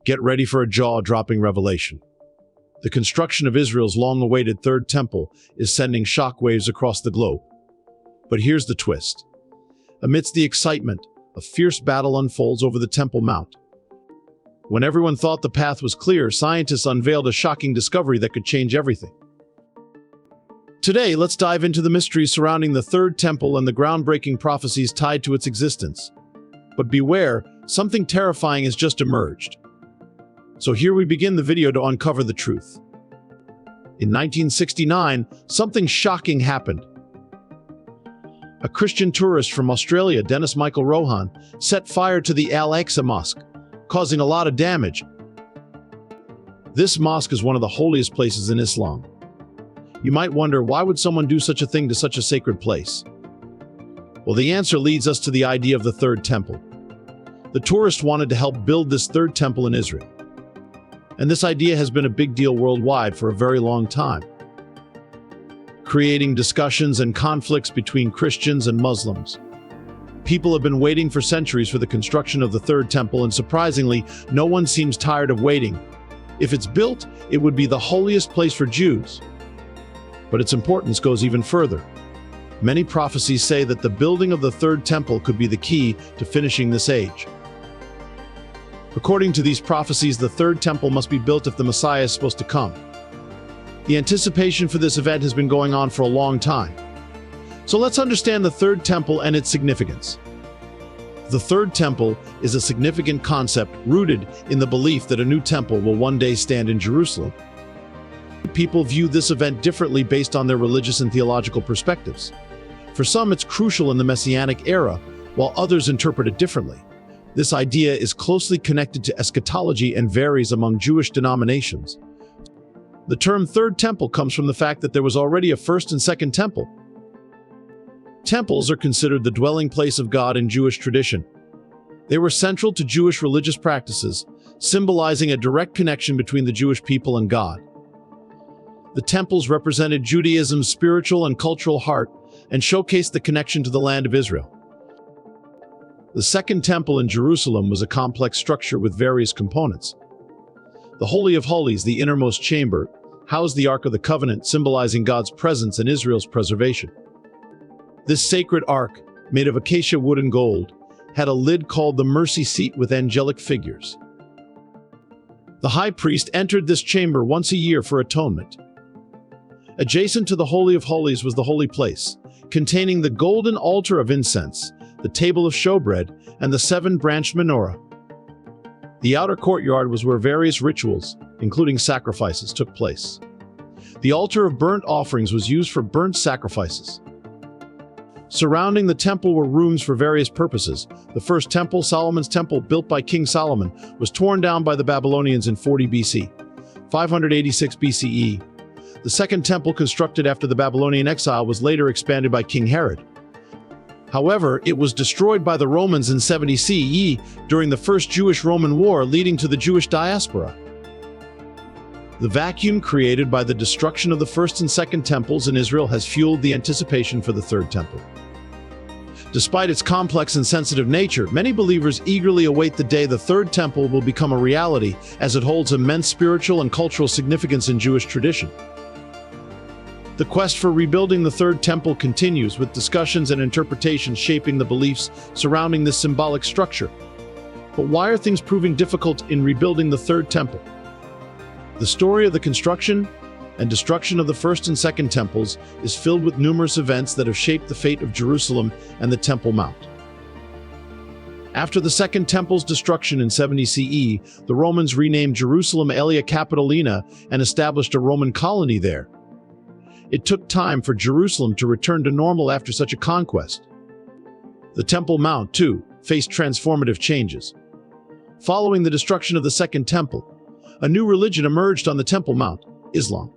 Get ready for a jaw-dropping revelation. The construction of Israel's long-awaited Third Temple is sending shockwaves across the globe. But here's the twist. Amidst the excitement, a fierce battle unfolds over the Temple Mount. When everyone thought the path was clear, scientists unveiled a shocking discovery that could change everything. Today, let's dive into the mysteries surrounding the Third Temple and the groundbreaking prophecies tied to its existence. But beware, something terrifying has just emerged. So here we begin the video to uncover the truth. In 1969, something shocking happened. A Christian tourist from Australia, Dennis Michael Rohan, set fire to the Al-Aqsa Mosque, causing a lot of damage. This mosque is one of the holiest places in Islam. You might wonder, why would someone do such a thing to such a sacred place? Well, the answer leads us to the idea of the Third Temple. The tourist wanted to help build this Third Temple in Israel. And this idea has been a big deal worldwide for a very long time, creating discussions and conflicts between Christians and Muslims. People have been waiting for centuries for the construction of the Third Temple, and surprisingly, no one seems tired of waiting. If it's built, it would be the holiest place for Jews. But its importance goes even further. Many prophecies say that the building of the Third Temple could be the key to finishing this age. According to these prophecies, the Third Temple must be built if the Messiah is supposed to come. The anticipation for this event has been going on for a long time. So let's understand the Third Temple and its significance. The Third Temple is a significant concept rooted in the belief that a new temple will one day stand in Jerusalem. People view this event differently based on their religious and theological perspectives. For some, it's crucial in the Messianic era, while others interpret it differently. This idea is closely connected to eschatology and varies among Jewish denominations. The term Third Temple comes from the fact that there was already a First and Second Temple. Temples are considered the dwelling place of God in Jewish tradition. They were central to Jewish religious practices, symbolizing a direct connection between the Jewish people and God. The temples represented Judaism's spiritual and cultural heart and showcased the connection to the land of Israel. The Second Temple in Jerusalem was a complex structure with various components. The Holy of Holies, the innermost chamber, housed the Ark of the Covenant, symbolizing God's presence and Israel's preservation. This sacred ark, made of acacia wood and gold, had a lid called the mercy seat with angelic figures. The high priest entered this chamber once a year for atonement. Adjacent to the Holy of Holies was the holy place, containing the golden altar of incense, the table of showbread, and the seven-branched menorah. The outer courtyard was where various rituals, including sacrifices, took place. The altar of burnt offerings was used for burnt sacrifices. Surrounding the temple were rooms for various purposes. The first temple, Solomon's temple, built by King Solomon, was torn down by the Babylonians in 40 BC, 586 BCE. The second temple, constructed after the Babylonian exile, was later expanded by King Herod. However, it was destroyed by the Romans in 70 CE during the First Jewish-Roman War, leading to the Jewish diaspora. The vacuum created by the destruction of the First and Second Temples in Israel has fueled the anticipation for the Third Temple. Despite its complex and sensitive nature, many believers eagerly await the day the Third Temple will become a reality, as it holds immense spiritual and cultural significance in Jewish tradition. The quest for rebuilding the Third Temple continues, with discussions and interpretations shaping the beliefs surrounding this symbolic structure. But why are things proving difficult in rebuilding the Third Temple? The story of the construction and destruction of the First and Second Temples is filled with numerous events that have shaped the fate of Jerusalem and the Temple Mount. After the Second Temple's destruction in 70 CE, the Romans renamed Jerusalem Aelia Capitolina and established a Roman colony there. It took time for Jerusalem to return to normal after such a conquest. The Temple Mount, too, faced transformative changes. Following the destruction of the Second Temple, a new religion emerged on the Temple Mount: Islam.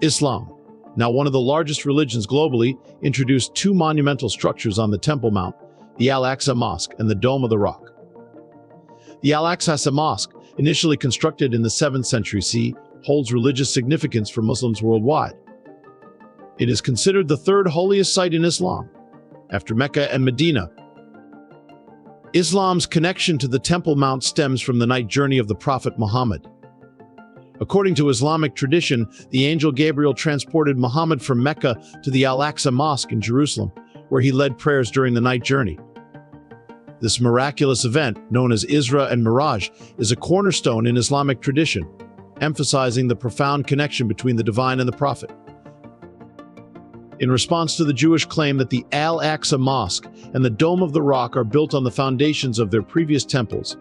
Islam, now one of the largest religions globally, introduced two monumental structures on the Temple Mount: the Al-Aqsa Mosque and the Dome of the Rock. The Al-Aqsa Mosque, initially constructed in the 7th century CE, holds religious significance for Muslims worldwide. It is considered the third holiest site in Islam, after Mecca and Medina. Islam's connection to the Temple Mount stems from the night journey of the Prophet Muhammad. According to Islamic tradition, the angel Gabriel transported Muhammad from Mecca to the Al-Aqsa Mosque in Jerusalem, where he led prayers during the night journey. This miraculous event, known as Isra and Miraj, is a cornerstone in Islamic tradition, emphasizing the profound connection between the divine and the prophet. In response to the Jewish claim that the Al-Aqsa Mosque and the Dome of the Rock are built on the foundations of their previous temples,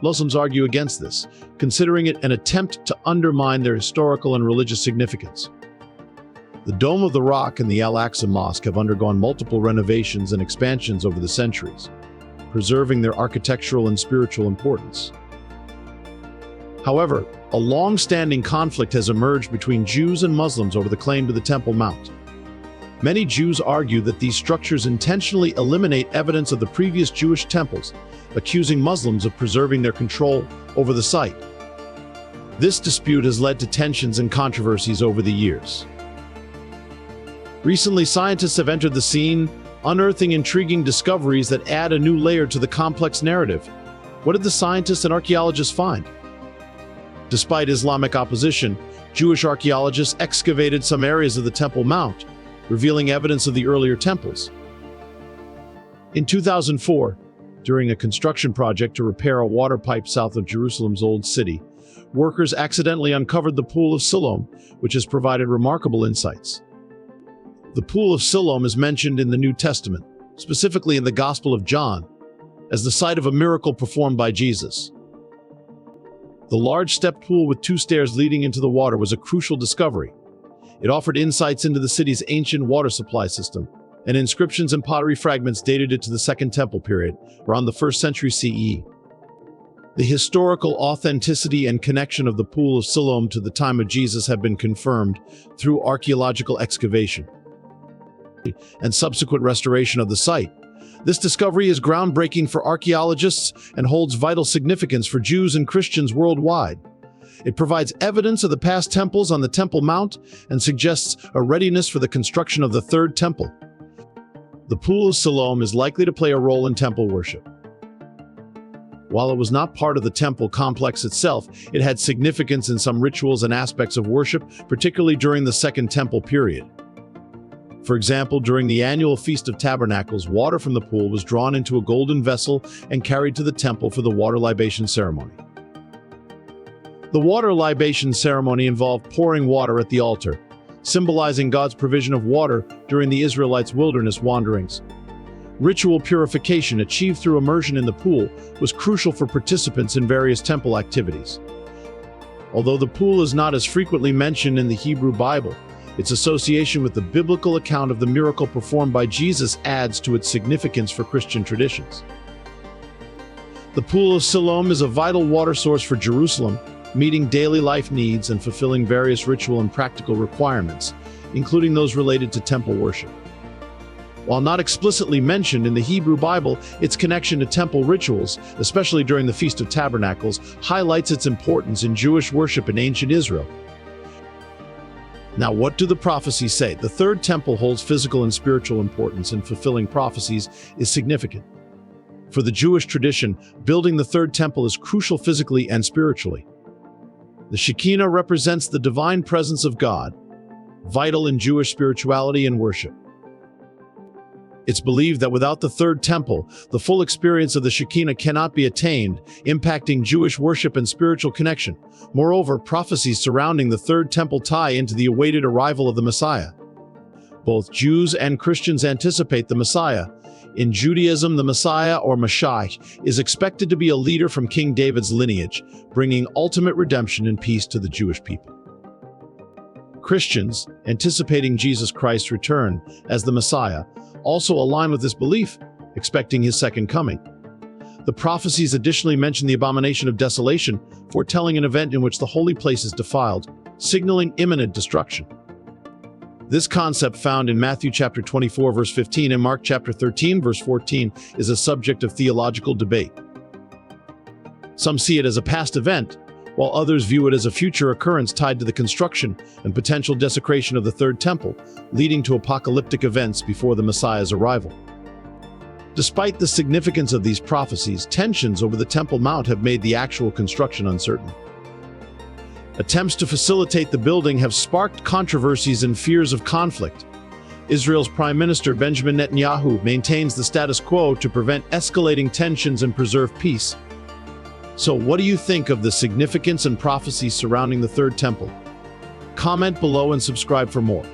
Muslims argue against this, considering it an attempt to undermine their historical and religious significance. The Dome of the Rock and the Al-Aqsa Mosque have undergone multiple renovations and expansions over the centuries, preserving their architectural and spiritual importance. However, a long-standing conflict has emerged between Jews and Muslims over the claim to the Temple Mount. Many Jews argue that these structures intentionally eliminate evidence of the previous Jewish temples, accusing Muslims of preserving their control over the site. This dispute has led to tensions and controversies over the years. Recently, scientists have entered the scene, unearthing intriguing discoveries that add a new layer to the complex narrative. What did the scientists and archaeologists find? Despite Islamic opposition, Jewish archaeologists excavated some areas of the Temple Mount, revealing evidence of the earlier temples. In 2004, during a construction project to repair a water pipe south of Jerusalem's Old City, workers accidentally uncovered the Pool of Siloam, which has provided remarkable insights. The Pool of Siloam is mentioned in the New Testament, specifically in the Gospel of John, as the site of a miracle performed by Jesus. The large stepped pool with 2 stairs leading into the water was a crucial discovery. It offered insights into the city's ancient water supply system, and inscriptions and pottery fragments dated it to the Second Temple period, around the 1st century CE. The historical authenticity and connection of the Pool of Siloam to the time of Jesus have been confirmed through archaeological excavation and subsequent restoration of the site. This discovery is groundbreaking for archaeologists and holds vital significance for Jews and Christians worldwide. It provides evidence of the past temples on the Temple Mount and suggests a readiness for the construction of the Third Temple. The Pool of Siloam is likely to play a role in temple worship. While it was not part of the temple complex itself, it had significance in some rituals and aspects of worship, particularly during the Second Temple period. For example, during the annual Feast of Tabernacles, water from the pool was drawn into a golden vessel and carried to the temple for the water libation ceremony. The water libation ceremony involved pouring water at the altar, symbolizing God's provision of water during the Israelites' wilderness wanderings. Ritual purification achieved through immersion in the pool was crucial for participants in various temple activities. Although the pool is not as frequently mentioned in the Hebrew Bible, its association with the biblical account of the miracle performed by Jesus adds to its significance for Christian traditions. The Pool of Siloam is a vital water source for Jerusalem, meeting daily life needs and fulfilling various ritual and practical requirements, including those related to temple worship. While not explicitly mentioned in the Hebrew Bible, its connection to temple rituals, especially during the Feast of Tabernacles, highlights its importance in Jewish worship in ancient Israel. Now, what do the prophecies say? The Third Temple holds physical and spiritual importance, and fulfilling prophecies is significant. For the Jewish tradition, building the Third Temple is crucial physically and spiritually. The Shekinah represents the divine presence of God, vital in Jewish spirituality and worship. It's believed that without the Third Temple, the full experience of the Shekinah cannot be attained, impacting Jewish worship and spiritual connection. Moreover, prophecies surrounding the Third Temple tie into the awaited arrival of the Messiah. Both Jews and Christians anticipate the Messiah. In Judaism, the Messiah, or Mashiach, is expected to be a leader from King David's lineage, bringing ultimate redemption and peace to the Jewish people. Christians, anticipating Jesus Christ's return as the Messiah, also align with this belief, expecting his second coming. The prophecies additionally mention the abomination of desolation, foretelling an event in which the holy place is defiled, signaling imminent destruction. This concept, found in Matthew chapter 24 verse 15 and Mark chapter 13 verse 14, is a subject of theological debate. Some see it as a past event, while others view it as a future occurrence tied to the construction and potential desecration of the Third Temple, leading to apocalyptic events before the Messiah's arrival. Despite the significance of these prophecies, tensions over the Temple Mount have made the actual construction uncertain. Attempts to facilitate the building have sparked controversies and fears of conflict. Israel's Prime Minister Benjamin Netanyahu maintains the status quo to prevent escalating tensions and preserve peace. So, what do you think of the significance and prophecies surrounding the Third Temple? Comment below and subscribe for more.